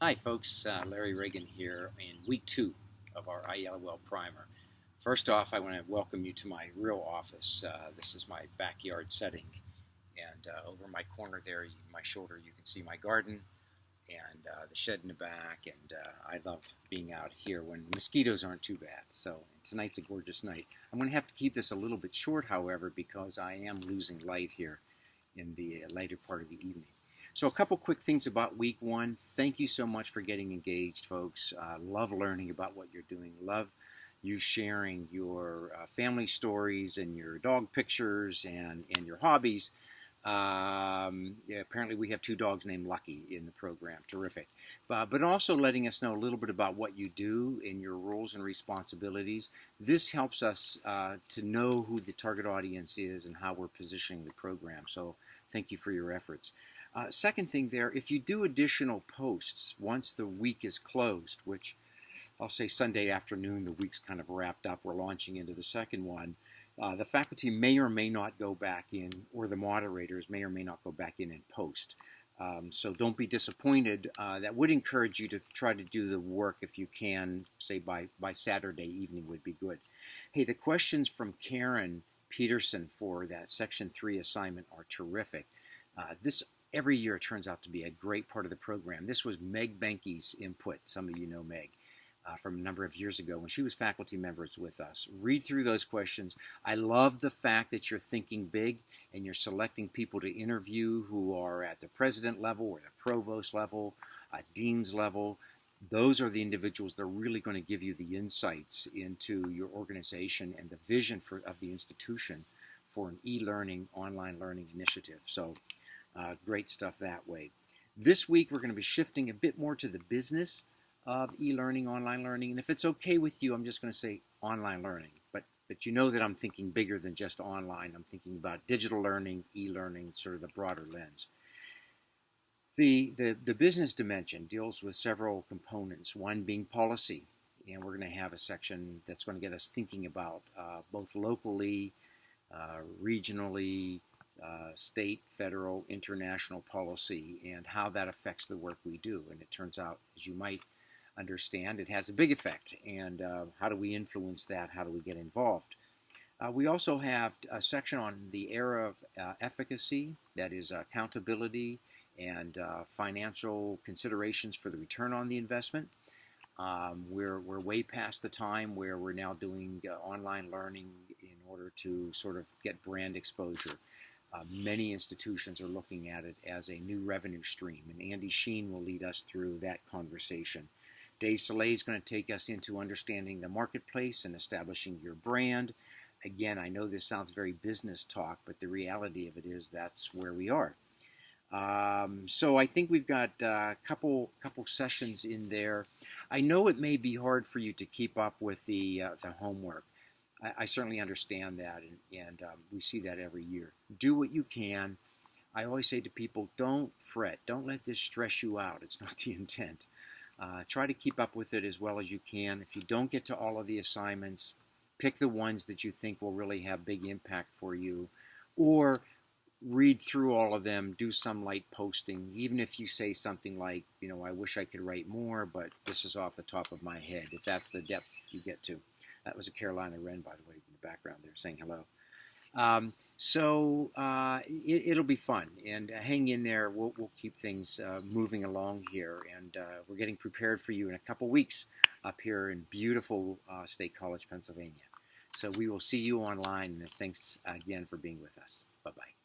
Hi folks, Larry Reagan here in week 2 of our IELOL primer. First off, I want to welcome you to my real office. This is my backyard setting, and over my corner there, my shoulder, you can see my garden and the shed in the back, and I love being out here when mosquitoes aren't too bad. So tonight's a gorgeous night. I'm going to have to keep this a little bit short, however, because I am losing light here in the later part of the evening. So a couple quick things about week 1. Thank you so much for getting engaged, folks. Love learning about what you're doing. Love you sharing your family stories and your dog pictures and your hobbies. Yeah, apparently we have 2 dogs named Lucky in the program. Terrific. But also letting us know a little bit about what you do and your roles and responsibilities. This helps us to know who the target audience is and how we're positioning the program. So thank you for your efforts. Second thing there, if you do additional posts once the week is closed, which I'll say Sunday afternoon, the week's kind of wrapped up, we're launching into the second one, the faculty may or may not go back in, or the moderators may or may not go back in and post. So don't be disappointed. That would encourage you to try to do the work if you can, say by Saturday evening would be good. Hey, the questions from Karen Peterson for that Section 3 assignment are terrific. This every year turns out to be a great part of the program. This was Meg Benke's input. Some of you know Meg from a number of years ago when she was faculty members with us. Read through those questions. I love the fact that you're thinking big and you're selecting people to interview who are at the president level or the provost level, dean's level. Those are the individuals that are really going to give you the insights into your organization and the vision of the institution for an e-learning, online learning initiative. So great stuff that way. This week we're going to be shifting a bit more to the business of e-learning, online learning. And if it's okay with you, I'm just going to say online learning. But you know that I'm thinking bigger than just online. I'm thinking about digital learning, e-learning, sort of the broader lens. The business dimension deals with several components, one being policy. And we're going to have a section that's going to get us thinking about both locally, regionally, state, federal, international policy, and how that affects the work we do. And it turns out, as you might understand, it has a big effect. And how do we influence that? How do we get involved? We also have a section on the era of efficacy, that is accountability and financial considerations for the return on the investment. We're way past the time where we're now doing online learning in order to sort of get brand exposure. Many institutions are looking at it as a new revenue stream, and Andy Sheen will lead us through that conversation. Dave Soleil is going to take us into understanding the marketplace and establishing your brand. Again, I know this sounds very business talk, but the reality of it is that's where we are. So I think we've got a couple sessions in there. I know it may be hard for you to keep up with the homework. I certainly understand that, and we see that every year. Do what you can. I always say to people, don't fret. Don't let this stress you out. It's not the intent. Try to keep up with it as well as you can. If you don't get to all of the assignments, pick the ones that you think will really have big impact for you, or read through all of them, do some light posting, even if you say something like, you know, I wish I could write more, but this is off the top of my head, if that's the depth you get to. That was a Carolina Wren, by the way, in the background there saying hello. It'll be fun, and hang in there. We'll keep things moving along here, and we're getting prepared for you in a couple weeks up here in beautiful State College, Pennsylvania. So we will see you online, and thanks again for being with us. Bye-bye.